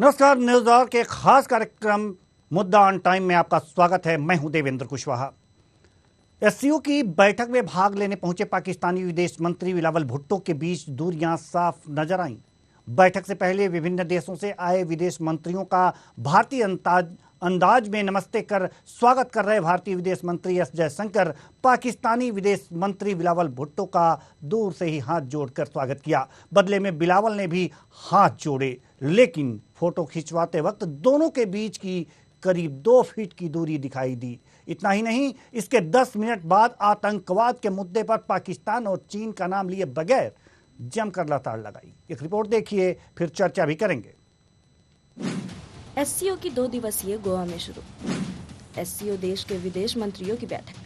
नमस्कार। News our के खास कार्यक्रम मुद्दा ऑन टाइम में आपका स्वागत है। मैं हूं देवेंद्र कुशवाहा। एससीओ की बैठक में भाग लेने पहुंचे पाकिस्तानी विदेश मंत्री बिलावल भुट्टो के बीच दूरियां साफ नजर आईं। बैठक से पहले विभिन्न देशों से आए विदेश मंत्रियों का भारतीय अंदाज में नमस्ते कर स्वागत कर रहे भारतीय विदेश मंत्री एस जयशंकर पाकिस्तानी विदेश मंत्री बिलावल भुट्टो का दूर से ही हाथ जोड़कर स्वागत किया। बदले में बिलावल ने भी हाथ जोड़े, लेकिन फोटो खिंचवाते वक्त दोनों के बीच की करीब 2 फीट की दूरी दिखाई दी। इतना ही नहीं, इसके 10 मिनट बाद आतंकवाद के मुद्दे पर पाकिस्तान और चीन का नाम लिए बगैर जमकर लताड़ लगाई। एक रिपोर्ट देखिए, फिर चर्चा भी करेंगे। एससीओ की 2 दिवसीय गोवा में शुरू। एससीओ देश के विदेश मंत्रियों की बैठक।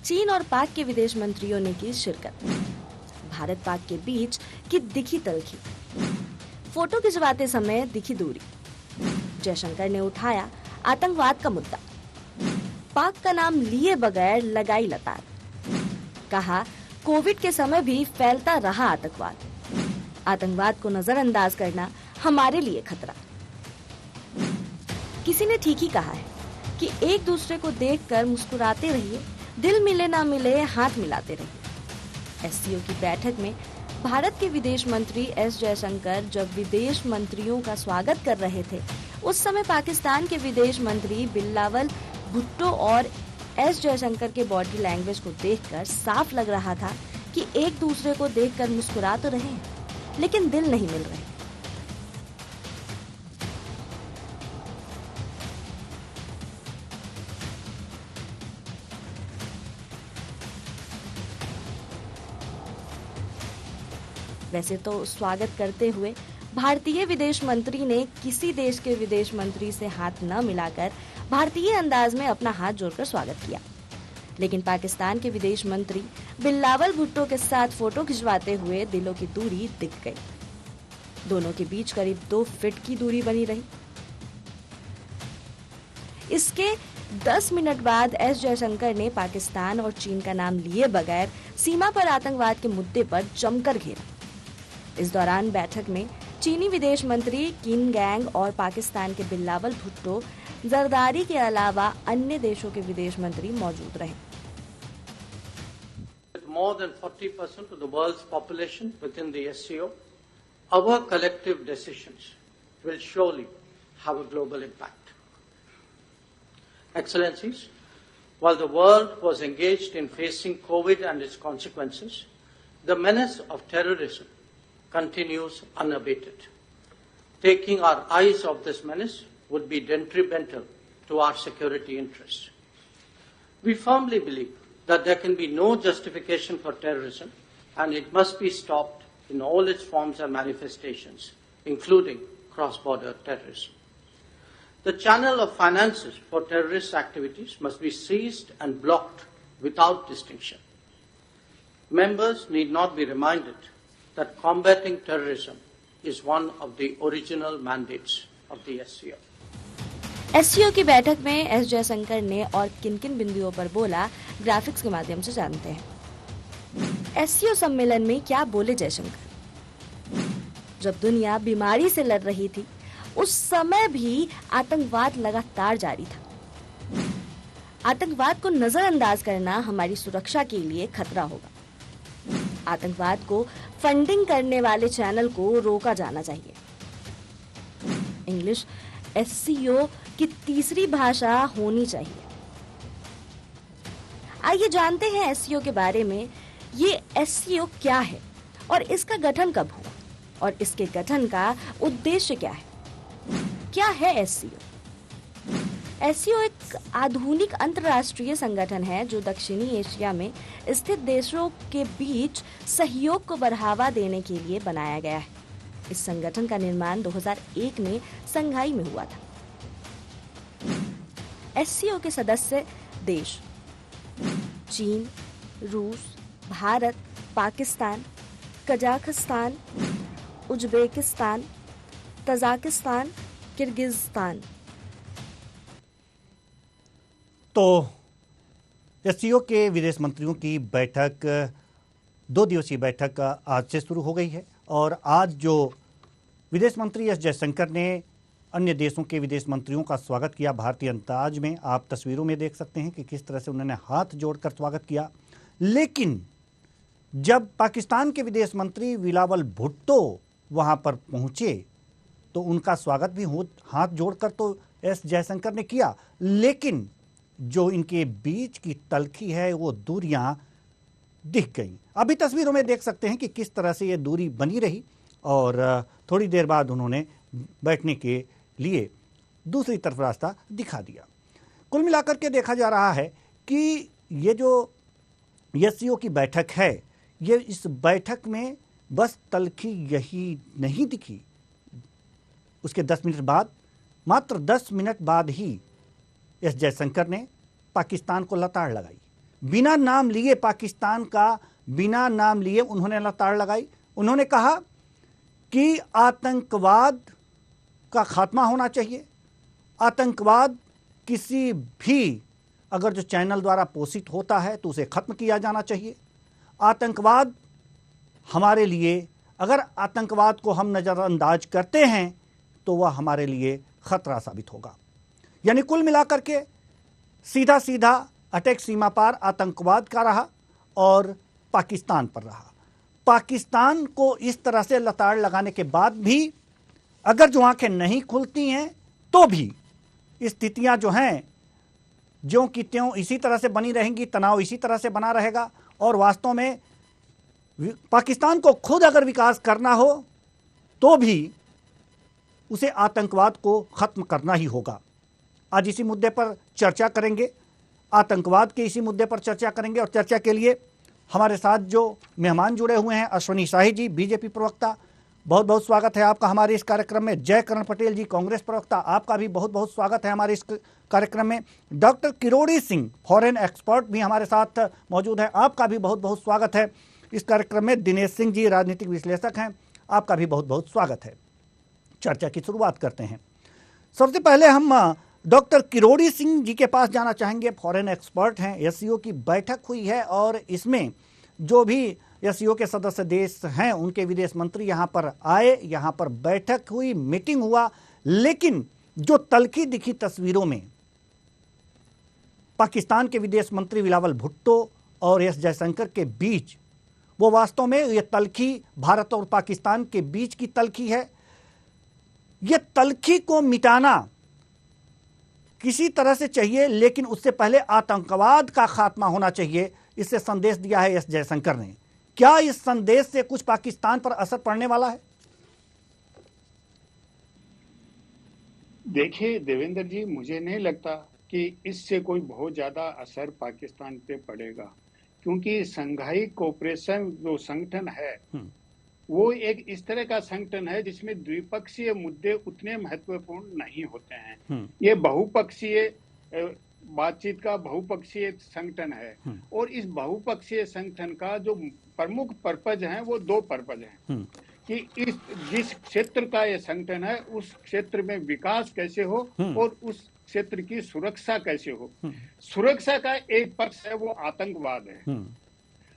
चीन और पाक के विदेश मंत्रियों ने की शिरकत। भारत पाक के बीच की दिखी तलखी। फोटो खिंचवाते समय दिखी दूरी। जयशंकर ने उठाया आतंकवाद का मुद्दा। पाक का नाम लिए बगैर लगाई लताड़। कहा कोविड के समय भी फैलता रहा आतंकवाद। आतंकवाद को नजरअंदाज करना हमारे लिए खतरा। किसी ने ठीक ही कहा है कि एक दूसरे को देखकर मुस्कुराते रहिए, दिल मिले ना मिले हाथ मिलाते रहिए। एससीओ की बैठक में भारत के विदेश मंत्री एस जयशंकर जब विदेश मंत्रियों का स्वागत कर रहे थे, उस समय पाकिस्तान के विदेश मंत्री बिलावल भुट्टो और एस जयशंकर के बॉडी लैंग्वेज को देखकर साफ लग रहा था कि एक दूसरे को देखकर मुस्कुरा तो रहे हैं, लेकिन दिल नहीं मिल रहे। वैसे तो स्वागत करते हुए भारतीय विदेश मंत्री ने किसी देश के विदेश मंत्री से हाथ न मिलाकर भारतीय अंदाज में अपना हाथ जोड़कर स्वागत किया, लेकिन पाकिस्तान के विदेश मंत्री बिलावल भुट्टो के साथ फोटो खिंचवाते हुए दिलों की दूरी दिख गई। दोनों के बीच करीब 2 फीट की दूरी बनी रही। इसके 10 मिनट बाद एस जयशंकर ने पाकिस्तान और चीन का नाम लिए बगैर सीमा पर आतंकवाद के मुद्दे पर जमकर घेरा। इस दौरान बैठक में चीनी विदेश मंत्री किन गैंग और पाकिस्तान के बिलावल भुट्टो जरदारी के अलावा अन्य देशों के विदेश मंत्री मौजूद रहे। More than 40% of the world's population within the SCO, our collective decisions will surely have a global impact. Excellencies, while the world was engaged in facing COVID and its consequences, the menace of terrorism continues unabated. Taking our eyes off this menace would be detrimental to our security interests. We firmly believe that there can be no justification for terrorism and it must be stopped in all its forms and manifestations, including cross-border terrorism. The channel of finances for terrorist activities must be seized and blocked without distinction. Members need not be reminded that combating terrorism is one of the original mandates of the SCO. SCO की बैठक में S Jaishankar ने और किन-किन बिंदुओं पर बोला, graphics के माध्यम से जानते हैं। एससीओ सम्मेलन में क्या बोले जयशंकर? जब दुनिया बीमारी से लड़ रही थी, उस समय भी आतंकवाद लगातार जारी था। आतंकवाद को नजरअंदाज करना हमारी सुरक्षा के लिए खतरा होगा। आतंकवाद को फंडिंग करने वाले चैनल को रोका जाना चाहिए। इंग्लिश एससीओ की तीसरी भाषा होनी चाहिए। आइए जानते हैं एससीओ के बारे में। ये एससीओ क्या है और इसका गठन कब हुआ और इसके गठन का उद्देश्य क्या है? क्या है एससीओ? एससीओ एक आधुनिक अंतर्राष्ट्रीय संगठन है जो दक्षिणी एशिया में स्थित देशों के बीच सहयोग को बढ़ावा देने के लिए बनाया गया है। इस संगठन का निर्माण 2001 में संघाई में हुआ था। एससीओ के सदस्य देश चीन, रूस, Bharat, Pakistan, Kazakhstan, Uzbekistan, Tajikistan, Kyrgyzstan. तो एससीओ के विदेश मंत्रियों की बैठक 2 दिवसीय बैठक आज से शुरू हो गई है और आज जो विदेश मंत्री एस जयशंकर ने अन्य देशों के विदेश मंत्रियों का स्वागत किया भारतीय अंदाज में। आप तस्वीरों में देख सकते हैं कि किस तरह से उन्होंने हाथ जोड़कर स्वागत किया। लेकिन जब पाकिस्तान के विदेश मंत्री बिलावल भुट्टो वहां पर पहुंचे तो उनका स्वागत भी हाथ जोड़कर तो एस जयशंकर ने किया, लेकिन जो इनके बीच की तलखी है वो दूरियां दिख गई। अभी तस्वीरों में देख सकते हैं कि किस तरह से ये दूरी बनी रही और थोड़ी देर बाद उन्होंने बैठने के लिए दूसरी तरफ रास्ता दिखा दिया। कुल मिलाकर के देखा जा रहा है कि ये जो एससीओ की बैठक है, ये इस बैठक में बस तलखी यही नहीं दिखी। उसके 10 मिनट बाद, मात्र 10 मिनट बाद ही एस जयशंकर ने पाकिस्तान को लताड़ लगाई। बिना नाम लिए पाकिस्तान का, बिना नाम लिए उन्होंने लताड़ लगाई। उन्होंने कहा कि आतंकवाद का खात्मा होना चाहिए। आतंकवाद किसी भी अगर जो चैनल द्वारा पोषित होता है तो उसे खत्म किया जाना चाहिए। आतंकवाद हमारे लिए, अगर आतंकवाद को हम नज़रअंदाज करते हैं तो वह हमारे लिए खतरा साबित होगा। यानी कुल मिलाकर के सीधा सीधा अटैक सीमा पार आतंकवाद का रहा और पाकिस्तान पर रहा। पाकिस्तान को इस तरह से लताड़ लगाने के बाद भी अगर जो आंखें नहीं खुलती हैं तो भी स्थितियां जो हैं ज्यों की त्यों इसी तरह से बनी रहेंगी, तनाव इसी तरह से बना रहेगा और वास्तव में पाकिस्तान को खुद अगर विकास करना हो तो भी उसे आतंकवाद को खत्म करना ही होगा। आज इसी मुद्दे पर चर्चा करेंगे, आतंकवाद के इसी मुद्दे पर चर्चा करेंगे और चर्चा के लिए हमारे साथ जो मेहमान जुड़े हुए हैं, अश्वनी शाही जी बीजेपी प्रवक्ता, बहुत बहुत स्वागत है आपका हमारे इस कार्यक्रम में। जयकरण पटेल जी कांग्रेस प्रवक्ता, आपका भी बहुत बहुत स्वागत है हमारे इस कार्यक्रम में। Doctor Kirori Singh foreign expert भी हमारे साथ मौजूद है, आपका भी बहुत बहुत स्वागत है इस कार्यक्रम में। दिनेश सिंह जी राजनीतिक विश्लेषक हैं, आपका भी बहुत बहुत स्वागत है। चर्चा की शुरुआत करते हैं। सबसे पहले हम डॉक्टर किरोड़ी सिंह जी के पास जाना चाहेंगे, फॉरेन एक्सपर्ट हैं। एससीओ की बैठक हुई है और इसमें जो भी एससीओ के सदस्य देश हैं उनके विदेश मंत्री यहाँ पर आए, यहाँ पर बैठक हुई, मीटिंग हुआ, लेकिन जो तलखी दिखी तस्वीरों में पाकिस्तान के विदेश मंत्री बिलावल भुट्टो और एस जयशंकर के बीच, वो वास्तव में ये तलखी भारत और पाकिस्तान के बीच की तलखी है। ये तलखी को मिटाना किसी तरह से चाहिए, लेकिन उससे पहले आतंकवाद का खात्मा होना चाहिए, इससे संदेश दिया है एस जयशंकर ने। क्या इस संदेश से कुछ पाकिस्तान पर असर पड़ने वाला है? देखिए देवेंद्र जी, मुझे नहीं लगता कि इससे कोई बहुत ज्यादा असर पाकिस्तान पे पड़ेगा, क्योंकि संघाई कोऑपरेशन जो संगठन है वो एक इस तरह का संगठन है जिसमें द्विपक्षीय मुद्दे उतने महत्वपूर्ण नहीं होते हैं। ये बहुपक्षीय बातचीत का बहुपक्षीय संगठन है और इस बहुपक्षीय संगठन का जो प्रमुख पर्पज है वो 2 पर्पज हैं कि इस जिस क्षेत्र का ये संगठन है उस क्षेत्र में विकास कैसे हो और उस क्षेत्र की सुरक्षा कैसे हो। सुरक्षा का एक पक्ष है वो आतंकवाद है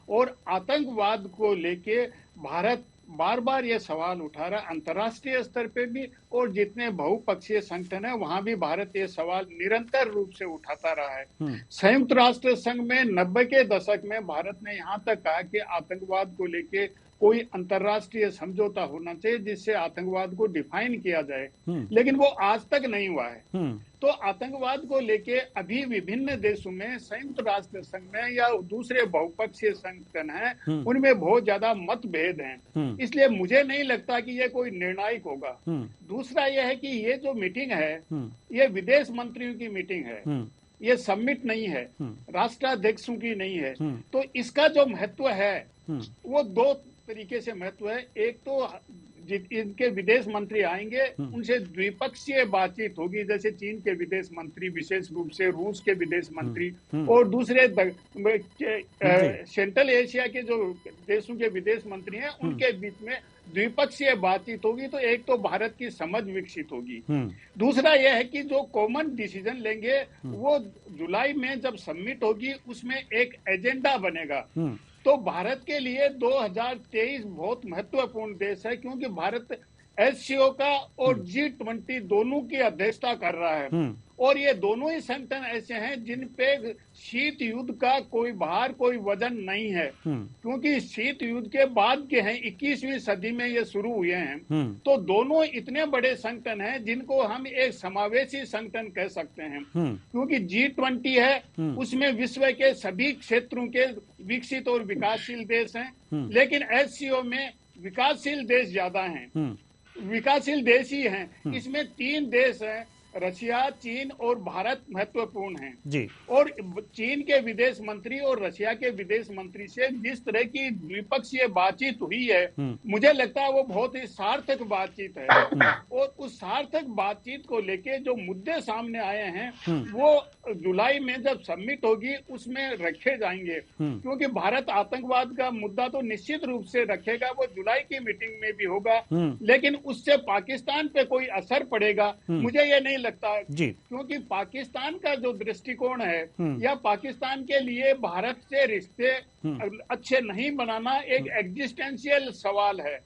और आतंकवाद को लेके भारत बार बार ये सवाल उठा रहा है, अंतर्राष्ट्रीय स्तर पे भी और जितने बहुपक्षीय संगठन है वहां भी भारत ये सवाल निरंतर रूप से उठाता रहा है। संयुक्त राष्ट्र संघ में 90 के दशक में भारत ने यहाँ तक कहा कि आतंकवाद को लेके कोई अंतर्राष्ट्रीय समझौता होना चाहिए जिससे आतंकवाद को डिफाइन किया जाए, लेकिन वो आज तक नहीं हुआ है। तो आतंकवाद को लेके अभी विभिन्न देशों में संयुक्त राष्ट्र संघ में या दूसरे बहुपक्षीय संगठन हैं उनमें बहुत ज्यादा मतभेद हैं, इसलिए मुझे नहीं लगता कि ये कोई निर्णायक होगा। दूसरा यह है कि ये जो मीटिंग है ये विदेश मंत्रियों की मीटिंग है, ये समिट नहीं है, राष्ट्राध्यक्षों की नहीं है। तो इसका जो महत्व है वो 2 तरीके से महत्व है। एक तो इनके विदेश मंत्री आएंगे, उनसे द्विपक्षीय बातचीत होगी, जैसे चीन के विदेश मंत्री, विशेष रूप से रूस के विदेश मंत्री और दूसरे सेंट्रल एशिया के जो देशों के विदेश मंत्री हैं उनके बीच में द्विपक्षीय बातचीत होगी। तो एक तो भारत की समझ विकसित होगी, दूसरा यह है कि जो कॉमन डिसीजन लेंगे वो जुलाई में जब समिट होगी उसमें एक एजेंडा बनेगा। तो भारत के लिए 2023 बहुत महत्वपूर्ण देश है, क्योंकि भारत एससीओ का और G20 दोनों की अध्यक्षता कर रहा है। और ये दोनों ही संगठन ऐसे हैं जिन पे शीत युद्ध का कोई भार, कोई वजन नहीं है, क्योंकि शीत युद्ध के बाद के हैं, 21वीं सदी में ये शुरू हुए हैं। तो दोनों इतने बड़े संगठन हैं जिनको हम एक समावेशी संगठन कह सकते हैं, क्योंकि G20 है, उसमें विश्व के सभी क्षेत्रों के विकसित और विकासशील देश हैं, लेकिन एससीओ में विकासशील देश ज्यादा हैं, विकासशील देश ही हैं। इसमें 3 देश हैं, रशिया, चीन और भारत महत्वपूर्ण हैं जी। और चीन के विदेश मंत्री और रशिया के विदेश मंत्री से जिस तरह की द्विपक्षीय बातचीत हुई है, मुझे लगता है वो बहुत ही सार्थक बातचीत है। और उस सार्थक बातचीत को लेके जो मुद्दे सामने आए हैं वो जुलाई में जब समिट होगी उसमें रखे जाएंगे, क्योंकि भारत आतंकवाद का मुद्दा तो निश्चित रूप से रखेगा, वो जुलाई की मीटिंग में भी होगा, लेकिन उससे पाकिस्तान पे कोई असर पड़ेगा मुझे ये नहीं लगता जी। क्योंकि पाकिस्तान का जो दृष्टिकोण है या पाकिस्तान के लिए भारत से रिश्ते अच्छे नहीं बनाना एक एग्जिस्टेंशियल सवाल है।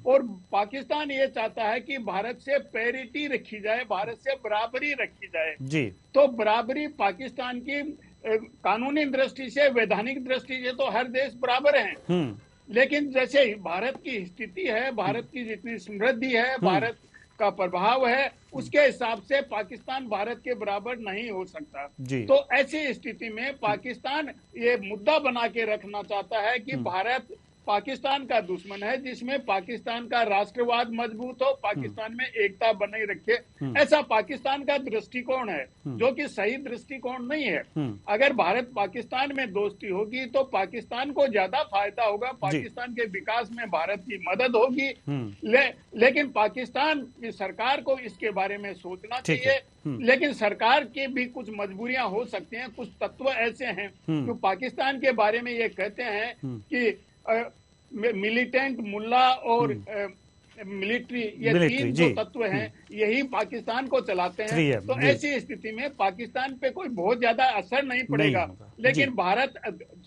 और पाकिस्तान ये चाहता है कि भारत से पैरिटी रखी जाए, भारत से बराबरी रखी जाए जी। तो बराबरी पाकिस्तान की कानूनी दृष्टि से, वैधानिक दृष्टि से तो हर देश बराबर हैं, लेकिन जैसे भारत की स्थिति है, भारत की जितनी समृद्धि है, भारत का प्रभाव है, उसके हिसाब से पाकिस्तान भारत के बराबर नहीं हो सकता जी। तो ऐसी स्थिति में पाकिस्तान ये मुद्दा बना के रखना चाहता है कि भारत पाकिस्तान का दुश्मन है, जिसमें पाकिस्तान का राष्ट्रवाद मजबूत हो, पाकिस्तान में एकता बनाए रखे, ऐसा पाकिस्तान का दृष्टिकोण है, जो कि सही दृष्टिकोण नहीं है। अगर भारत पाकिस्तान में दोस्ती होगी तो पाकिस्तान को ज्यादा फायदा होगा, पाकिस्तान के विकास में भारत की मदद होगी, लेकिन पाकिस्तान की सरकार को इसके बारे में सोचना चाहिए। लेकिन सरकार की भी कुछ मजबूरियां हो सकती हैं, कुछ तत्व ऐसे हैं जो पाकिस्तान के बारे में ये कहते हैं कि मिलिटेंट, मुल्ला और मिलिट्री, ये 3 जो तत्व हैं यही पाकिस्तान को चलाते हैं। तो ऐसी स्थिति में पाकिस्तान पे कोई बहुत ज्यादा असर नहीं पड़ेगा, लेकिन भारत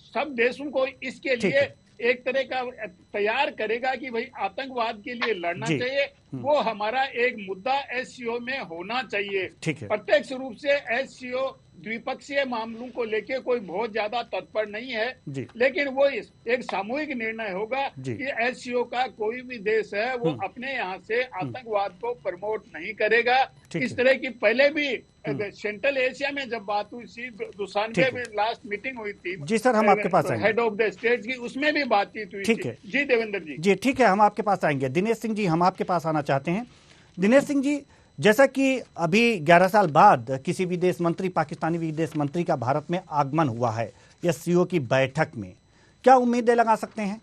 सब देशों को इसके लिए एक तरह का तैयार करेगा कि भाई आतंकवाद के लिए लड़ना चाहिए, वो हमारा एक मुद्दा एससीओ में होना चाहिए। प्रत्यक्ष रूप से एससीओ द्विपक्षीय मामलों को लेके कोई बहुत ज्यादा तत्पर नहीं है, लेकिन वो एक सामूहिक निर्णय होगा कि एससीओ का कोई भी देश है वो अपने यहाँ से आतंकवाद को प्रमोट नहीं करेगा। इस तरह की पहले भी सेंट्रल एशिया में जब बात हुई थी, दुसानबे में लास्ट मीटिंग हुई थी जी सर, हम आपके पास आएंगे, हेड ऑफ द स्टेट की, उसमें भी बातचीत हुई थी जी। देवेंद्र जी ठीक है, हम आपके पास आएंगे। दिनेश सिंह जी, हम आपके पास आना चाहते हैं। दिनेश सिंह जी, जैसा कि अभी 11 साल बाद किसी विदेश मंत्री, पाकिस्तानी विदेश मंत्री का भारत में आगमन हुआ है एससीओ की बैठक में, क्या उम्मीदें लगा सकते हैं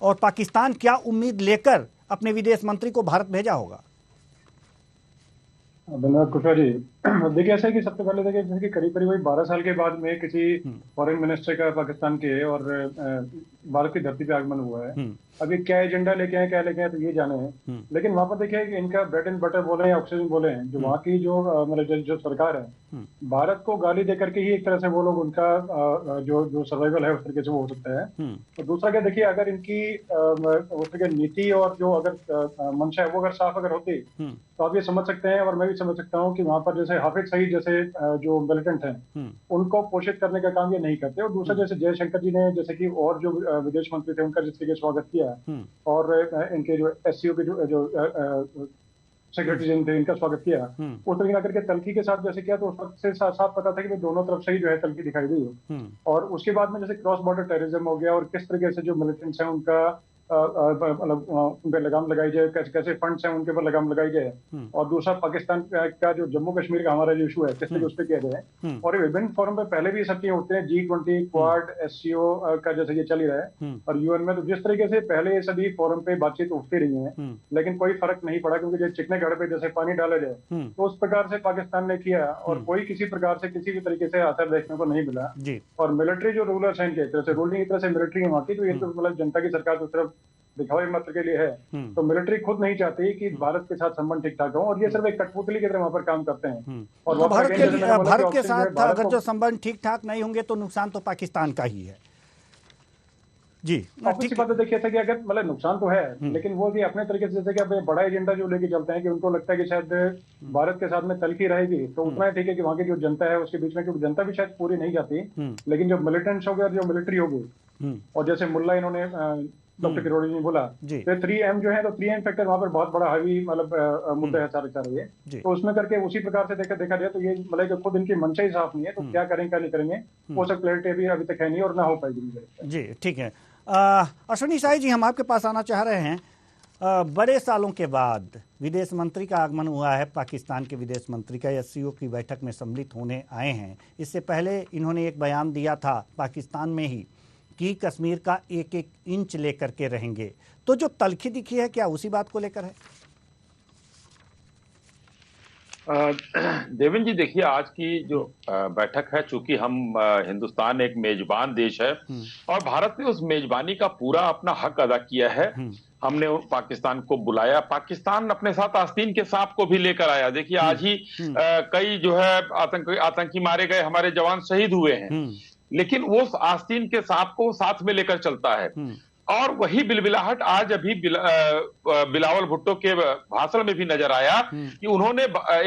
और पाकिस्तान क्या उम्मीद लेकर अपने विदेश मंत्री को भारत भेजा होगा? धन्यवाद कुशवाहा जी। देखिए ऐसा है कि सबसे पहले देखिए जैसे कि करीब करीब 12 साल के बाद में किसी फॉरेन मिनिस्टर का पाकिस्तान के और भारत की धरती पे आगमन हुआ है। अभी क्या एजेंडा लेके आए, क्या लेके आए, तो ये जाने हैं, लेकिन वहां पर देखिए कि इनका ब्रेड एंड बटर बोले हैं, ऑक्सीजन बोले हैं, जो वहाँ की जो मतलब जो सरकार है, भारत को गाली दे करके ही एक तरह से वो लोग उनका जो सर्वाइवल है उस तरीके से वो हो सकता है। और दूसरा क्या देखिए, अगर इनकी उस तरह नीति और जो अगर मंशा है वो अगर साफ अगर होती तो आप ये समझ सकते हैं और मैं भी समझ सकता हूँ कि वहां पर जैसे हाफिज सईद जैसे जो मिलिटेंट हैं उनको पोषित करने का काम ये नहीं करते। और दूसरा जैसे जयशंकर जी ने जैसे कि और जो विदेश मंत्री थे उनका जिस तरीके स्वागत किया और इनके जो एससीओ के जो सेक्रेटरी जनरल थे इनका स्वागत किया, उस तरीके करके तल्खी के साथ जैसे किया, तो उस वक्त से साफ पता था कि दोनों तरफ से ही जो है तल्खी दिखाई दी। और उसके बाद में जैसे क्रॉस बॉर्डर टेररिज्म हो गया और किस तरीके से जो मिलिटेंट्स हैं उनका मतलब उन पर लगाम लगाई जाए, कैसे फंड्स हैं उनके ऊपर लगाम लगाई जाए। और दूसरा पाकिस्तान का जो जम्मू कश्मीर का हमारा जो इशू है किस तरह उस पर किया जाए। और विभिन्न फोरम पे पहले भी सब चीजें उठते हैं, G20, क्वाड, एससीओ का जैसे ये चल ही रहा है और यूएन में, तो जिस तरीके से पहले ये सभी फोरम पे बातचीत उठती रही है लेकिन कोई फर्क नहीं पड़ा, क्योंकि जो चिकने घड़े पे जैसे पानी डाला जाए तो उस प्रकार से पाकिस्तान ने किया और कोई किसी प्रकार से किसी भी तरीके से असर देखने को नहीं मिला। और मिलिट्री जो रूलर्स हैं इनके एक तरह से रूलिंग एक तरह से मिलिट्री है वहाँ की, तो ये तो मतलब जनता की सरकार की तरफ दिखावे मात्र के लिए है। तो मिलिट्री खुद नहीं चाहती कि भारत के साथ संबंध ठीक ठाक हो और ये सिर्फ एक कठपुतली की तरह वहां पर काम करते हैं। और तो भारत के साथ अगर जो संबंध ठीक ठाक नहीं होंगे तो नुकसान तो पाकिस्तान का ही है। जी ऑब्वियसली बात है। देखिए ऐसा कि अगर मतलब नुकसान तो है, लेकिन वो भी अपने तरीके से, जैसे कि अब बड़ा एजेंडा जो लेके चलते हैं कि उनको लगता है कि शायद भारत के साथ में तलखी रहेगी तो उतना ही ठीक है कि वहां की जो जनता है उसके बीच में, क्योंकि जनता भी शायद पूरी नहीं जाती, लेकिन जो मिलिटेंट्स हो गए और जो मिलिट्री हो गई, और जैसे मुल्ला इन्होंने डॉक्टर किरोड़ी ने बोला, तो 3M जो है, तो 3M फैक्टर वहां पर बहुत बड़ा हैवी मतलब मुद्दा है सारे ये। तो उसमें करके उसी प्रकार से देखा जाए तो ये मतलब कि खुद इनकी मंशा ही साफ नहीं है, तो क्या करेंगे क्या नहीं करेंगे वो सब क्लैरिटी भी अभी तक है नहीं और ना हो पाएगी। जी ठीक है। अश्विनी साई जी, हम आपके पास आना चाह रहे हैं। बड़े सालों के बाद विदेश मंत्री का आगमन हुआ है, पाकिस्तान के विदेश मंत्री का SCO की बैठक में सम्मिलित होने आए हैं। इससे पहले इन्होंने एक बयान दिया था पाकिस्तान में ही कि कश्मीर का एक एक इंच लेकर के रहेंगे। तो जो तलखी दिखी है क्या उसी बात को लेकर है? देवेंद्र जी, देखिए आज की जो बैठक है, चूंकि हम हिंदुस्तान एक मेजबान देश है और भारत ने उस मेजबानी का पूरा अपना हक अदा किया है। हमने पाकिस्तान को बुलाया, पाकिस्तान अपने साथ आस्तीन के सांप को भी लेकर आया। देखिए आज ही कई जो है आतंकी मारे गए, हमारे जवान शहीद हुए हैं, लेकिन वो आस्तीन के सांप को साथ में लेकर चलता है। और वही बिलबिलाहट आज अभी बिलावल भुट्टो के भाषण में भी नजर आया कि उन्होंने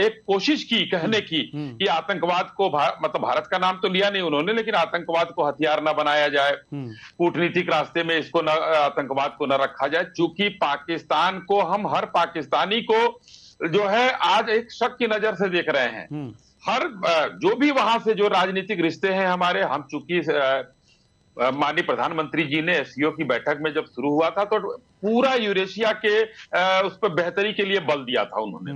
एक कोशिश की कहने की कि आतंकवाद को मतलब भारत का नाम तो लिया नहीं उन्होंने, लेकिन आतंकवाद को हथियार न बनाया जाए, कूटनीतिक रास्ते में इसको न आतंकवाद को न रखा जाए। चूंकि पाकिस्तान को, हम हर पाकिस्तानी को जो है आज एक शक की नजर से देख रहे हैं। हर जो भी वहां से जो राजनीतिक रिश्ते हैं हमारे, हम चूंकि माननीय प्रधानमंत्री जी ने SCO की बैठक में जब शुरू हुआ था तो पूरा यूरेशिया के उस पर बेहतरी के लिए बल दिया था उन्होंने,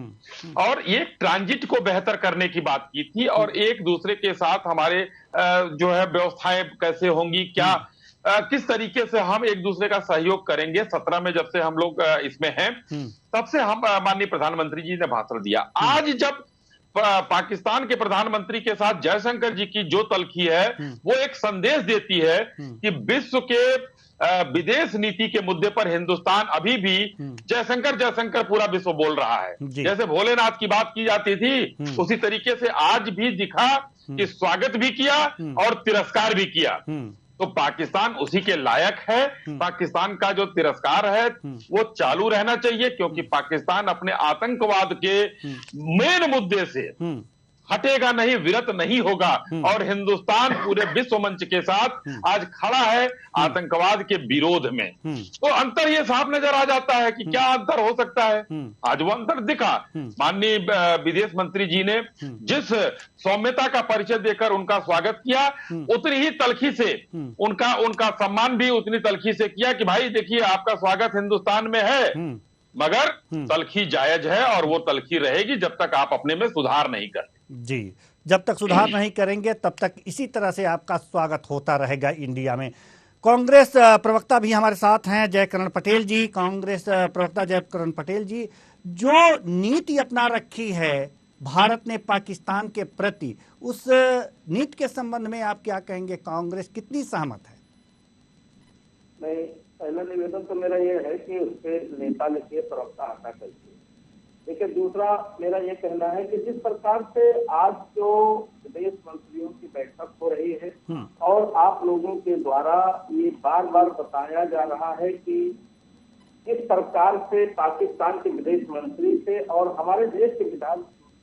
और ये ट्रांजिट को बेहतर करने की बात की थी, और एक दूसरे के साथ हमारे जो है व्यवस्थाएं कैसे होंगी, क्या किस तरीके से हम एक दूसरे का सहयोग करेंगे। 17 में जब से हम लोग इसमें हैं तब से हम माननीय प्रधानमंत्री जी ने भाषण दिया। आज जब पाकिस्तान के प्रधानमंत्री के साथ जयशंकर जी की जो तलखी है वो एक संदेश देती है कि विश्व के विदेश नीति के मुद्दे पर हिंदुस्तान अभी भी जयशंकर पूरा विश्व बोल रहा है। जैसे भोलेनाथ की बात की जाती थी उसी तरीके से आज भी दिखा कि स्वागत भी किया और तिरस्कार भी किया। तो पाकिस्तान उसी के लायक है। पाकिस्तान का जो तिरस्कार है वो चालू रहना चाहिए, क्योंकि पाकिस्तान अपने आतंकवाद के मेन मुद्दे से हटेगा नहीं, विरत नहीं होगा, और हिंदुस्तान पूरे विश्व मंच के साथ आज खड़ा है आतंकवाद के विरोध में। तो अंतर ये साफ नजर आ जाता है कि क्या अंतर हो सकता है। आज वो अंतर दिखा। माननीय विदेश मंत्री जी ने जिस सौम्यता का परिचय देकर उनका स्वागत किया, उतनी ही तलखी से उनका सम्मान भी उतनी तलखी से किया कि भाई देखिए आपका स्वागत हिंदुस्तान में है, मगर तलखी जायज है और वो तलखी रहेगी जब तक आप अपने में सुधार नहीं करते। जी, जब तक सुधार नहीं करेंगे तब तक इसी तरह से आपका स्वागत होता रहेगा इंडिया में। कांग्रेस प्रवक्ता भी हमारे साथ हैं, जयकरण पटेल जी। कांग्रेस प्रवक्ता जयकरण पटेल जी, जो नीति अपना रखी है भारत ने पाकिस्तान के प्रति, उस नीति के संबंध में आप क्या कहेंगे? कांग्रेस कितनी सहमत है? नहीं, पहला निवेदन तो मेरा ये है कि उस पर नेता लिखिए, प्रवक्ता हटा करिए। देखिए, दूसरा मेरा ये कहना है कि जिस प्रकार से आज जो विदेश मंत्रियों की बैठक हो रही है और आप लोगों के द्वारा ये बार बार बताया जा रहा है कि किस प्रकार से पाकिस्तान के विदेश मंत्री से और हमारे देश के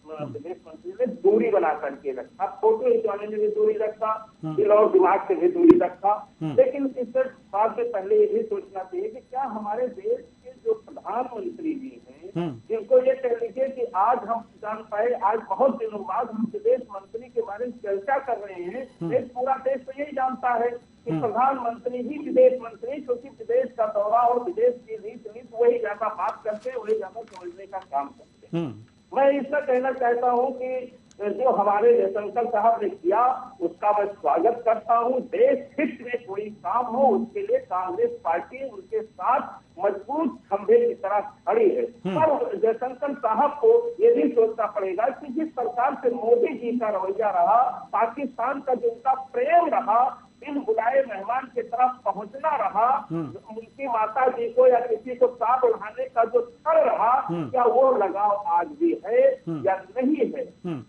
विदेश मंत्री ने दूरी बना करके रखा, फोटो खिंचवाने में भी दूरी रखा, दिल और दिमाग से भी दूरी रखा। लेकिन इस बात से पहले ये भी सोचना चाहिए कि क्या हमारे देश के जो प्रधानमंत्री जी हैं, जिनको ये कह लीजिए कि आज हम जान पाए, आज बहुत दिनों बाद हम विदेश मंत्री के बारे में चर्चा कर रहे हैं, एक पूरा देश तो यही जानता है कि प्रधानमंत्री ही विदेश मंत्री, क्योंकि विदेश का दौरा और विदेश की नीति वही ज्यादा बात करते हैं, वही ज्यादा समझने का काम करते हैं। मैं इसका कहना चाहता हूं कि जो हमारे जयशंकर साहब ने किया उसका मैं स्वागत करता हूं। देश हित में कोई काम हो उसके लिए कांग्रेस पार्टी उनके साथ मजबूत खंभे की तरह खड़ी है। पर जयशंकर साहब को ये भी सोचना पड़ेगा कि जिस प्रकार से मोदी जी का रवैया रहा, पाकिस्तान का जो उनका प्रेम रहा, इन बुलाए मेहमान की तरफ पहुंचना रहा, उनकी माता जी को या किसी को साथ उठाने का जो छल रहा, क्या वो लगाव आज भी है या नहीं है?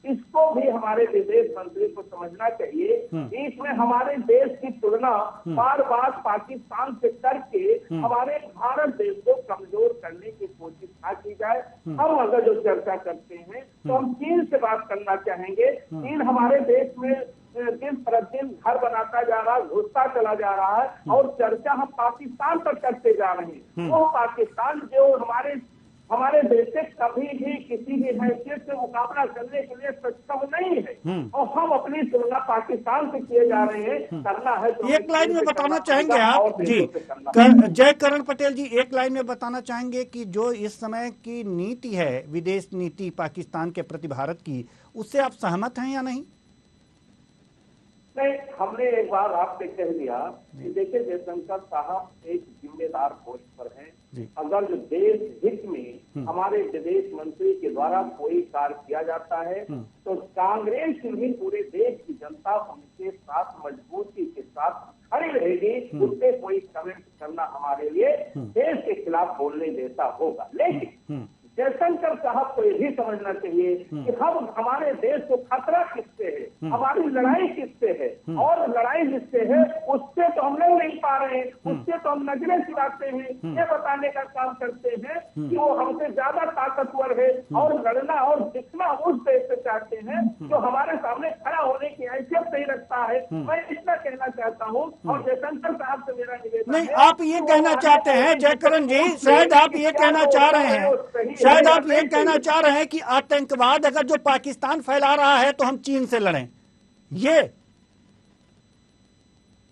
इसको इसको भी हमारे विदेश मंत्री को समझना चाहिए कि इसमें हमारे देश की तुलना बार बार पाकिस्तान से करके हमारे भारत देश को कमजोर करने की कोशिश ना की जाए। हम अगर जो चर्चा करते हैं तो हम चीन से बात करना चाहेंगे। चीन हमारे देश में दिन प्रतिदिन घर बनाता जा रहा है, घुसता चला जा रहा है और चर्चा हम पाकिस्तान पर करते जा रहे हैं। वो पाकिस्तान जो हमारे देश से कभी भी किसी भी हैसियत से मुकाबला करने के लिए सक्षम नहीं है और हम अपनी तुलना पाकिस्तान से किए जा रहे हैं। करना है तो एक लाइन में बताना चाहेंगे आप जी, जय करण पटेल जी, एक लाइन में बताना चाहेंगे कि जो इस समय की नीति है, विदेश नीति पाकिस्तान के प्रति भारत की, उससे आप सहमत हैं या नहीं? नहीं, हमने एक बार आपसे कह दिया कि देखिए जयशंकर साहब एक जिम्मेदार पोस्ट पर हैं। अगर जो देश हित में हमारे विदेश मंत्री के द्वारा कोई कार्य किया जाता है तो कांग्रेस भी पूरे देश की जनता उनके साथ मजबूती के साथ खड़ी रहेगी। उससे कोई कमेंट करना हमारे लिए देश के खिलाफ बोलने जैसा होगा। लेकिन जयशंकर साहब को यही समझना चाहिए कि हम हमारे देश को खतरा किससे है, हमारी लड़ाई किससे है और लड़ाई जिससे है उससे तो हम लड़ नहीं पा रहे हैं, उससे तो हम नजरें चुराते हैं, ये बताने का काम करते हैं कि वो हमसे ज्यादा ताकतवर है और लड़ना और दिखना उस देश से चाहते हैं जो हमारे सामने खड़ा होने की हैसियत नहीं रखता है। मैं इतना कहना चाहता हूँ और जयशंकर साहब से मेरा निवेदन नहीं, आप ये कहना चाहते हैं जयकरण जी, शायद आप ये कहना चाह रहे हैं, शायद आप ये कहना चाह रहे हैं कि आतंकवाद अगर जो पाकिस्तान फैला रहा है तो हम चीन से लड़ें। ये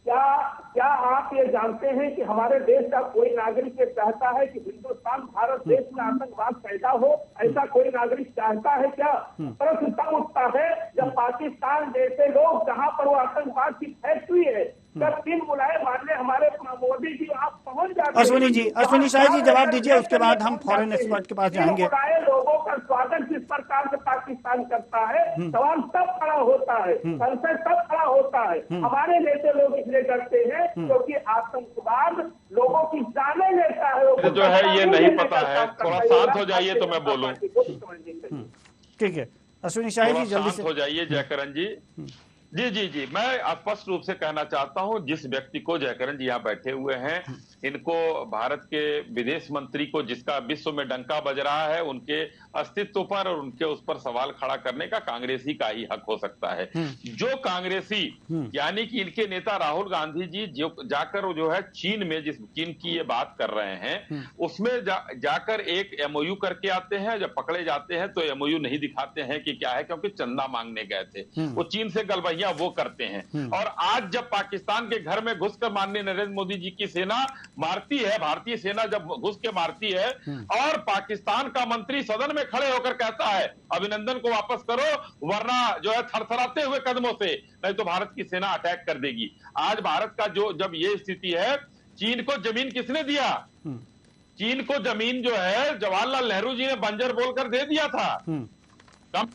क्या आप ये जानते हैं कि हमारे देश का कोई नागरिक ये चाहता है कि हिंदुस्तान भारत देश में आतंकवाद पैदा हो? ऐसा कोई नागरिक चाहता है क्या? प्रश्न तब उठता है जब पाकिस्तान जैसे लोग जहां पर वो आतंकवाद की फैक्ट्री है, जब तीन बुलाए मानने हमारे मोदी जी आप पहुंच जाते हैं। अश्विनी शाह जी जवाब दीजिए, उसके बाद हम फॉरेन एक्सपर्ट के पास जाएंगे। लोगों का स्वागत जिस प्रकार से पाकिस्तान करता है, सवाल तब खड़ा होता है, संशय तब खड़ा होता है। हमारे जैसे लोग इसलिए करते हैं क्योंकि आतंकवाद लोगों की जाने लेता है। जो है ये नहीं पता है, थोड़ा शांत हो जाइए तो मैं बोलूं। ठीक है अश्विनी शाह जी, जल्दी से हो जाइए। जयकरण जी, जी मैं स्पष्ट रूप से कहना चाहता हूं, जिस व्यक्ति को जयकरण जी यहाँ बैठे हुए हैं, इनको भारत के विदेश मंत्री को जिसका विश्व में डंका बज रहा है, उनके अस्तित्व पर और उनके उस पर सवाल खड़ा करने का कांग्रेसी का ही हक हो सकता है। जो कांग्रेसी यानी कि इनके नेता राहुल गांधी जी जो जाकर जो है चीन में जिस चीन की ये बात कर रहे हैं उसमें जाकर एक एमओयू करके आते हैं। जब पकड़े जाते हैं तो एमओयू नहीं दिखाते हैं कि क्या है, क्योंकि चंदा मांगने गए थे। वो चीन से गलबैया वो करते हैं। और आज जब पाकिस्तान के घर में घुसकर माननीय नरेंद्र मोदी जी की सेना मारती है, भारतीय सेना जब घुस के मारती है और पाकिस्तान का मंत्री सदन में खड़े होकर कहता है अभिनंदन को वापस करो वरना जो है थरथराते हुए कदमों से, नहीं तो भारत की सेना अटैक कर देगी। आज भारत का जो जब ये स्थिति है, चीन को जमीन किसने दिया? चीन को जमीन जो है जवाहरलाल नेहरू जी ने बंजर बोलकर दे दिया था। कम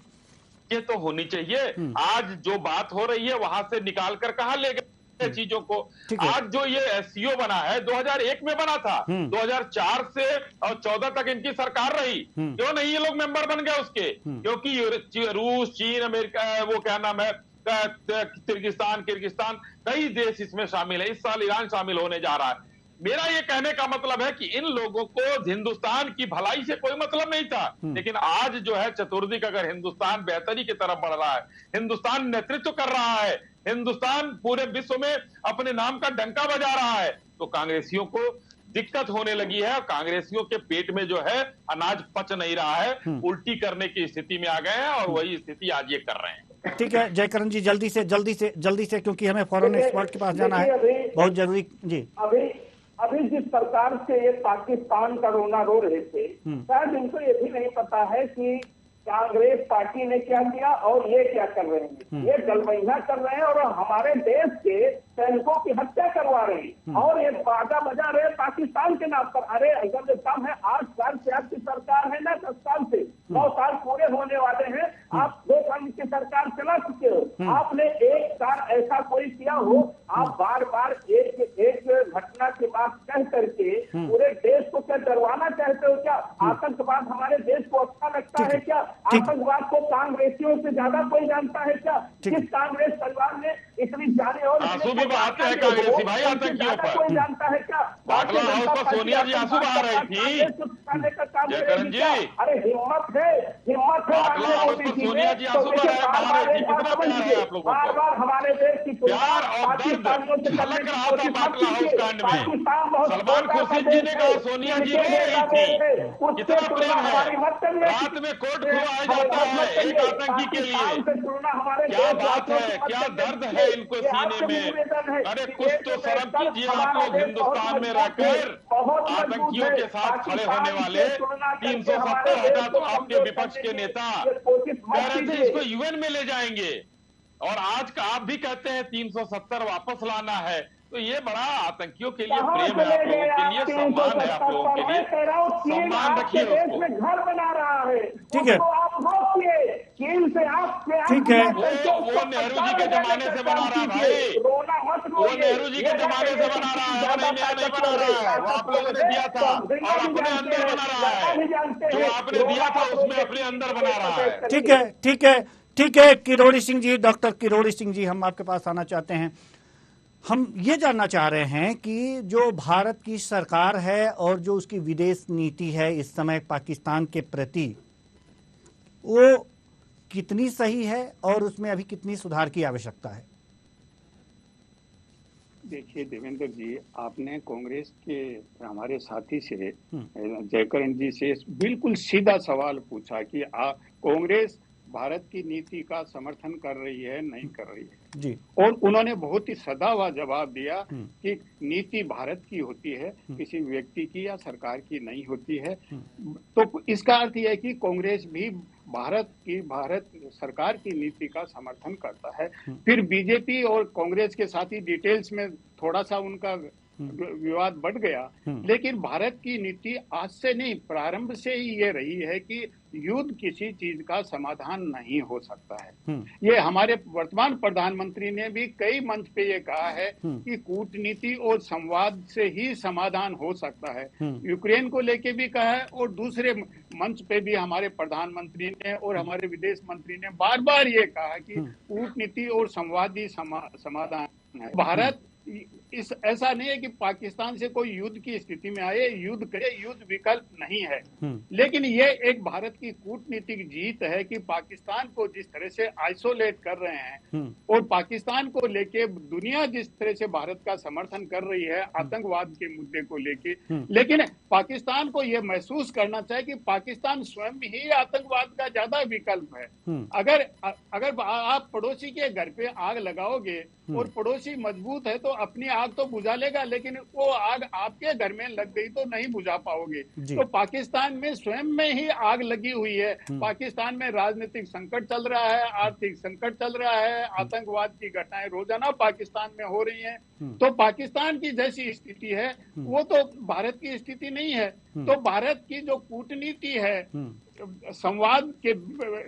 ये तो होनी चाहिए। आज जो बात हो रही है वहां से निकाल कर कहां ले गए चीजों को। आज जो ये एससीओ बना है 2001 में बना था, 2004 से और 14 तक इनकी सरकार रही। क्यों नहीं ये लोग मेंबर बन गए उसके? क्योंकि रूस, चीन, अमेरिका, वो क्या नाम है, किर्गिस्तान कई देश इसमें शामिल है। इस साल ईरान शामिल होने जा रहा है। मेरा ये कहने का मतलब है कि इन लोगों को हिंदुस्तान की भलाई से कोई मतलब नहीं था। लेकिन आज जो है चतुर्दिक अगर हिंदुस्तान बेहतरी की तरफ बढ़ रहा है, हिंदुस्तान नेतृत्व कर रहा है, हिंदुस्तान पूरे विश्व में अपने नाम का डंका बजा रहा है, तो कांग्रेसियों को दिक्कत होने लगी है। कांग्रेसियों के पेट में जो है अनाज पच नहीं रहा है, उल्टी करने की स्थिति में आ गए हैं और वही स्थिति आज ये कर रहे हैं। ठीक है जयकरण जी, जल्दी से क्योंकि हमें फॉरेन एक्सपर्ट के पास जाना है, बहुत जरूरी जी। अभी जिस सरकार से ये पाकिस्तान का रोना रो रहे थे, शायद इनको ये भी नहीं पता है कि कांग्रेस पार्टी ने क्या किया और ये क्या कर रहे हैं। ये गलबैया कर रहे हैं और हमारे देश के सैनिकों की हत्या करवा रहे हैं और ये बाजा बजा रहे हैं पाकिस्तान के नाम पर। अरे अगर जो कम है 8 साल से आपकी सरकार है ना, 10 साल से 9 साल पूरे होने वाले हैं, आप 2 साल की सरकार चला चुके हो। आपने एक साल ऐसा कोई किया हो? आप बार बार एक घटना की बात कह करके पूरे देश को क्या डरवाना चाहते हो क्या? आतंकवाद हमारे देश को अच्छा लगता है क्या? आतंकवाद को कांग्रेसियों से ज्यादा कोई जानता है क्या? जिस कांग्रेस परिवार ने इतनी जाने और आंसू भी बहाते हैं कांग्रेसी भाई आतंकियों पर। कोई जानता है क्या? बाटला हाउस पर सोनिया जी आंसू बहा रही थी। जयकरण जी, अरे हिम्मत है बाटला हाउस पर सोनिया जी आंसू बहा रही थी। कितना प्यार है आप लोगों को? बार हमारे देश की प्यार और दर्द झलक रहा था बाटला हाउस कांड में। सलमान खुर्शीद जी ने कहा सोनिया जी रो रही थी। कितना प्रेम है। रात में कोर्ट खुलवाया जाता है एक आतंकी के लिए। क्या बात है, क्या दर्द है इनको सीने में। अरे कुछ तो शर्म कीजिए आप लोग, हिंदुस्तान में रहकर आतंकियों के साथ खड़े होने वाले। 370 हटा तो आपके विपक्ष के नेता कह रहे थे इसको यूएन में ले जाएंगे, और आज का आप भी कहते हैं 370 वापस लाना है। तो ये बड़ा आतंकियों के लिए प्रेम है, आप लोगों के लिए सम्मान है, आप लोगों के लिए सम्मान रखिए उसको। घर बना रहा है, ठीक है, ठीक है। वो नेहरू जी के जमाने से बना रहा है भाई, वो नेहरू जी के जमाने से बना रहा है, वो नया नहीं बना रहा है। वो आप लोगों ने दिया था और अपने अंदर बना रहा है। जो आपने दिया था उसमें अपने अंदर बना रहा है। ठीक है, ठीक है, ठीक है। किरोड़ी सिंह जी, डॉक्टर किरोड़ी सिंह जी, हम आपके पास आना चाहते हैं। हम ये जानना चाह रहे हैं कि जो भारत की सरकार है और जो उसकी विदेश नीति है इस समय पाकिस्तान के प्रति, वो कितनी सही है और उसमें अभी कितनी सुधार की आवश्यकता है? देखिए देवेंद्र जी, आपने कांग्रेस के हमारे साथी से जयकरण जी से बिल्कुल सीधा सवाल पूछा कि कांग्रेस भारत की नीति का समर्थन कर रही है, नहीं कर रही है जी। और उन्होंने बहुत ही सदा हुआ जवाब दिया कि नीति भारत की होती है, किसी व्यक्ति की या सरकार की नहीं होती है। तो इसका अर्थ यह है कि कांग्रेस भी भारत सरकार की नीति का समर्थन करता है। फिर बीजेपी और कांग्रेस के साथ ही डिटेल्स में थोड़ा सा उनका विवाद बढ़ गया, लेकिन भारत की नीति आज से नहीं, प्रारंभ से ही ये रही है कि युद्ध किसी चीज का समाधान नहीं हो सकता है। ये हमारे वर्तमान प्रधानमंत्री ने भी कई मंच पे ये कहा है कि कूटनीति और संवाद से ही समाधान हो सकता है। यूक्रेन को लेके भी कहा है और दूसरे मंच पे भी हमारे प्रधानमंत्री ने और हमारे विदेश मंत्री ने बार बार ये कहा कि कूटनीति और संवादी समाधान है। भारत ऐसा नहीं है कि पाकिस्तान से कोई युद्ध की स्थिति में आए, युद्ध करे, युद्ध विकल्प नहीं है। लेकिन ये एक भारत की कूटनीतिक जीत है कि पाकिस्तान को जिस तरह से आइसोलेट कर रहे हैं और पाकिस्तान को लेके दुनिया जिस तरह से भारत का समर्थन कर रही है आतंकवाद के मुद्दे को लेके, लेकिन पाकिस्तान को ये महसूस करना चाहिए कि पाकिस्तान स्वयं ही आतंकवाद का ज्यादा विकल्प है। अगर आप पड़ोसी के घर पे आग लगाओगे और पड़ोसी मजबूत है तो अपनी आग तो बुझा लेगा, लेकिन वो आग आपके घर में लग गई तो नहीं बुझा पाओगे। तो पाकिस्तान में स्वयं में ही आग लगी हुई है। पाकिस्तान में राजनीतिक संकट चल रहा है, आर्थिक संकट चल रहा है, आतंकवाद की घटनाएं रोजाना पाकिस्तान में हो रही हैं। तो पाकिस्तान की जैसी स्थिति है वो तो भारत की स्थिति नहीं है। तो भारत की जो कूटनीति है, संवाद के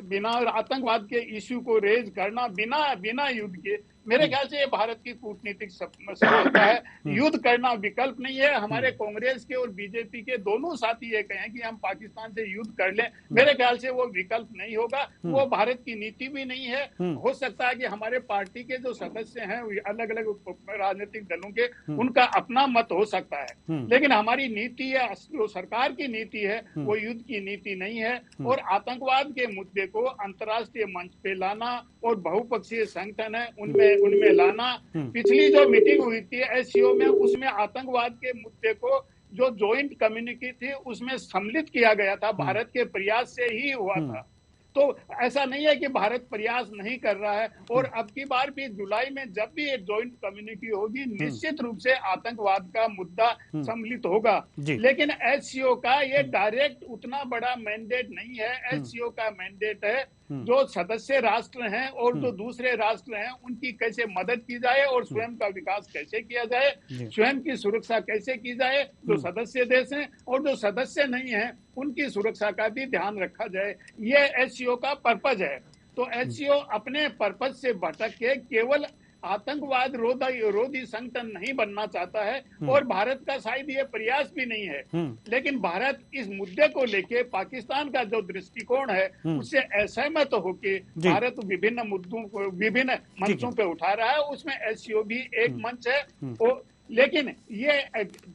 बिना और आतंकवाद के इश्यू को रेज करना बिना युद्ध के, मेरे ख्याल से ये भारत की कूटनीतिक सफलता है। युद्ध करना विकल्प नहीं है। हमारे कांग्रेस के और बीजेपी के दोनों साथी ये कहें कि हम पाकिस्तान से युद्ध कर लें, मेरे ख्याल से वो विकल्प नहीं होगा, वो भारत की नीति भी नहीं है। हो सकता है कि हमारे पार्टी के जो सदस्य हैं अलग अलग राजनीतिक दलों के, उनका अपना मत हो सकता है, लेकिन हमारी नीति है, जो सरकार की नीति है वो युद्ध की नीति नहीं है। और आतंकवाद के मुद्दे को अंतर्राष्ट्रीय मंच पे लाना और बहुपक्षीय संगठन है उनमें लाना। पिछली जो मीटिंग हुई थी एससीओ में, उसमें आतंकवाद के मुद्दे को जो जॉइंट कम्युनिटी थी उसमें सम्मिलित किया गया था, भारत के प्रयास से ही हुआ था। तो ऐसा नहीं है कि भारत प्रयास नहीं कर रहा है। और अब की बार भी जुलाई में जब भी एक जॉइंट कम्युनिटी होगी, निश्चित रूप से आतंकवाद का मुद्दा सम्मिलित होगा। लेकिन एससीओ का ये डायरेक्ट उतना बड़ा मैंडेट नहीं है। एससीओ का मैंडेट है जो सदस्य राष्ट्र हैं और जो दूसरे राष्ट्र हैं उनकी कैसे मदद की जाए और स्वयं का विकास कैसे किया जाए, स्वयं की सुरक्षा कैसे की जाए, जो सदस्य देश हैं और जो सदस्य नहीं हैं उनकी सुरक्षा का भी ध्यान रखा जाए। ये एससीओ का पर्पज है। तो एससीओ अपने पर्पज से भटक के केवल आतंकवाद रोधी संगठन नहीं बनना चाहता है और भारत का शायद ये प्रयास भी नहीं है। लेकिन भारत इस मुद्दे को लेके पाकिस्तान का जो दृष्टिकोण है उससे असहमत होके भारत विभिन्न मुद्दों को विभिन्न मंचों पे उठा रहा है। उसमें एससीओ भी एक मंच है। लेकिन ये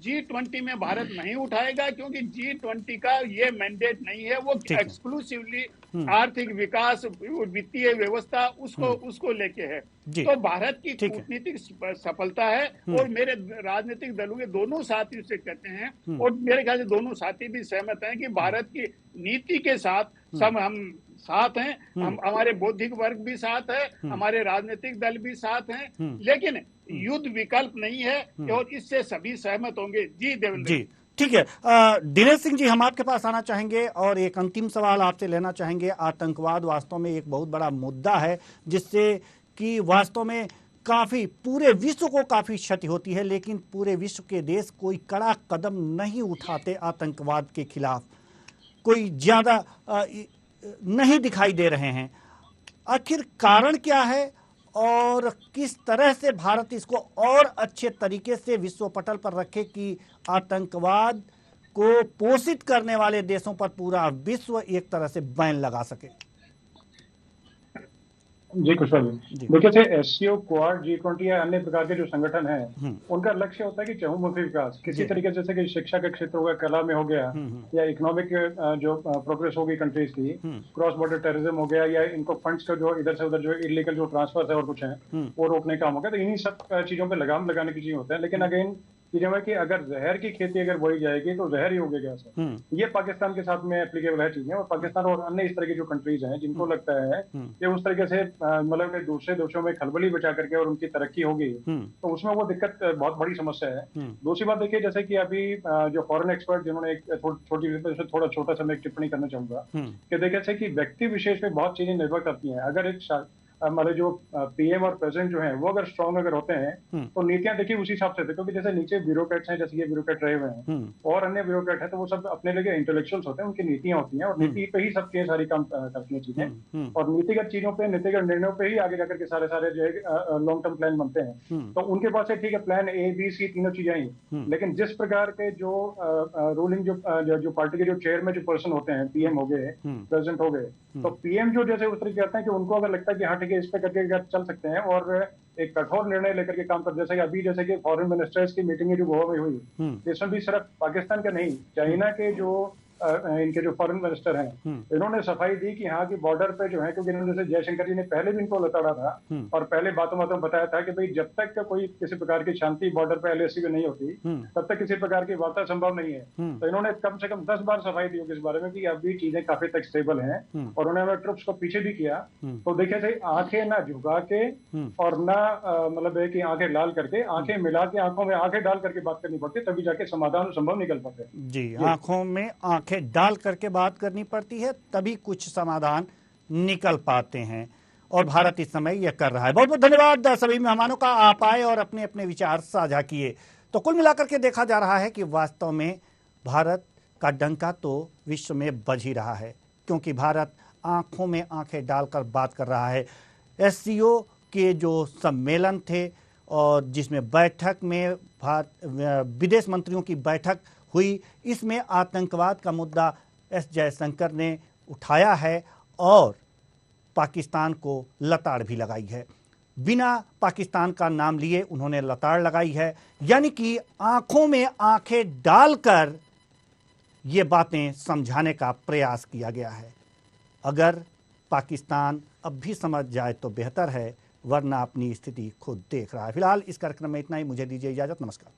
G20 में भारत नहीं उठाएगा क्योंकि G20 का ये मैंडेट नहीं है। वो एक्सक्लूसिवली आर्थिक विकास, वित्तीय व्यवस्था उसको लेके है। तो भारत की कूटनीतिक सफलता है और मेरे राजनीतिक दलों के दोनों साथी उससे कहते हैं और मेरे ख्याल से दोनों साथी भी सहमत हैं कि भारत की नीति के साथ सब हम साथ हैं। हम हमारे बौद्धिक वर्ग भी साथ है, हमारे राजनीतिक दल भी साथ हैं, लेकिन युद्ध विकल्प नहीं है और इससे सभी सहमत होंगे। जी देवेंद्र जी, ठीक है। दिनेश सिंह जी, हम आपके पास आना चाहेंगे और एक अंतिम सवाल आपसे लेना चाहेंगे। आतंकवाद वास्तव में एक बहुत बड़ा मुद्दा है जिससे कि वास्तव में काफी पूरे विश्व को काफी क्षति होती है, लेकिन पूरे विश्व के देश कोई कड़ा कदम नहीं उठाते आतंकवाद के खिलाफ, कोई ज्यादा नहीं दिखाई दे रहे हैं। आखिर कारण क्या है और किस तरह से भारत इसको और अच्छे तरीके से विश्व पटल पर रखे कि आतंकवाद को पोषित करने वाले देशों पर पूरा विश्व एक तरह से बैन लगा सके? जी कुशल जी, देखिए एससीओ, क्वाड, G20 या अन्य प्रकार के जो संगठन हैं उनका लक्ष्य होता है कि चहुमुखी विकास किसी तरीके से, जैसे कि शिक्षा का क्षेत्र हो गया, कला में हो गया, या इकोनॉमिक जो प्रोग्रेस होगी कंट्रीज की, क्रॉस बॉर्डर टेररिज्म हो गया, या इनको फंड्स का जो इधर से उधर जो इलीगल जो ट्रांसफर है और कुछ है वो रोकने का काम हो गया। तो इन्हीं सब चीजों पर लगाम लगाने की चीज होता है। लेकिन अगेन चीजें में कि अगर जहर की खेती अगर बोई जाएगी तो जहर ही उगेगा सर। ये पाकिस्तान के साथ में एप्लीकेबल है चीजें, और पाकिस्तान और अन्य इस तरह की जो कंट्रीज हैं जिनको लगता है कि उस तरीके से मतलब दूसरे देशों में खलबली बचा करके और उनकी तरक्की होगी तो उसमें वो दिक्कत बहुत बड़ी समस्या है। दूसरी बात देखिए, जैसे कि अभी जो फॉरेन एक्सपर्ट जिन्होंने एक छोटी थोड़ा छोटा सा मैं टिप्पणी करना चाहूंगा कि देखिए कि व्यक्ति विशेष में बहुत चीजें निर्भर करती हैं। अगर एक हमारे जो पीएम और प्रेसिडेंट जो हैं वो अगर स्ट्रांग अगर होते हैं तो नीतियां देखिए उसी हिसाब से थे, क्योंकि जैसे नीचे ब्यूरोक्रेट्स हैं, जैसे ये ब्यूरोक्रेट रहे हुए हैं और अन्य ब्यूरोक्रेट हैं, तो वो सब अपने लगे इंटेलेक्चुअल्स होते हैं, उनकी नीतियां होती हैं और नीति पे ही सबके सारी काम करती हैं चीजें, और नीतिगत चीजों पे, नीतिगत निर्णयों पे ही आगे जाकर के सारे जो है लॉन्ग टर्म प्लान बनते हैं। तो उनके पास है ठीक है प्लान A, B, C तीनों चीजें ही, लेकिन जिस प्रकार के जो रूलिंग जो पार्टी के जो चेयर में जो पर्सन होते हैं, पीएम हो गए, प्रेसिडेंट हो गए, तो पीएम जो जैसे उस तरीके करते हैं कि उनको अगर लगता है कि हाँ ठीक है इस पे करके चल सकते हैं और एक कठोर निर्णय लेकर के काम कर, जैसे कि अभी जैसे कि फॉरेन मिनिस्टर्स की मीटिंग जो गोवा में हुई, इसमें भी सिर्फ पाकिस्तान का नहीं, चाइना के जो इनके जो फॉरेन मिनिस्टर हैं इन्होंने सफाई दी कि हाँ की बॉर्डर पे जो है, क्योंकि इन्होंने जैसे जयशंकर जी ने पहले भी इनको लताड़ा था और पहले बातों बातों बताया था कि भाई जब तक कोई किसी प्रकार की शांति बॉर्डर पे LAC में नहीं होती तब तक किसी प्रकार की वार्ता संभव नहीं है। तो इन्होंने कम से कम 10 बार सफाई दी इस बारे में कि अभी चीजें काफी तक स्टेबल हैं और उन्होंने ट्रुप्स को पीछे भी किया। तो देखिए सही आंखें ना झुका के और ना मतलब है कि आंखें लाल करके, आंखें मिला के, आंखों में आंखें डाल करके बात करनी पड़ती है, तभी जाके समाधान संभव निकल पाते। जी, आंखों में आंखें डाल करके बात करनी पड़ती है तभी कुछ समाधान निकल पाते हैं, और भारत इस समय यह कर रहा है। बहुत बहुत धन्यवाद सभी मेहमानों का, आप आए और अपने अपने विचार साझा किए। तो कुल मिलाकर के देखा जा रहा है कि वास्तव में भारत का डंका तो विश्व में बज ही रहा है, क्योंकि भारत आंखों में आंखें डालकर बात कर रहा है। SCO के जो सम्मेलन थे और जिसमें बैठक में विदेश मंत्रियों की बैठक हुई, इसमें आतंकवाद का मुद्दा S जयशंकर ने उठाया है और पाकिस्तान को लताड़ भी लगाई है। बिना पाकिस्तान का नाम लिए उन्होंने लताड़ लगाई है, यानी कि आंखों में आंखें डालकर ये बातें समझाने का प्रयास किया गया है। अगर पाकिस्तान अब भी समझ जाए तो बेहतर है, वरना अपनी स्थिति खुद देख रहा है। फिलहाल इस कार्यक्रम में इतना ही, मुझे दीजिए इजाजत, नमस्कार।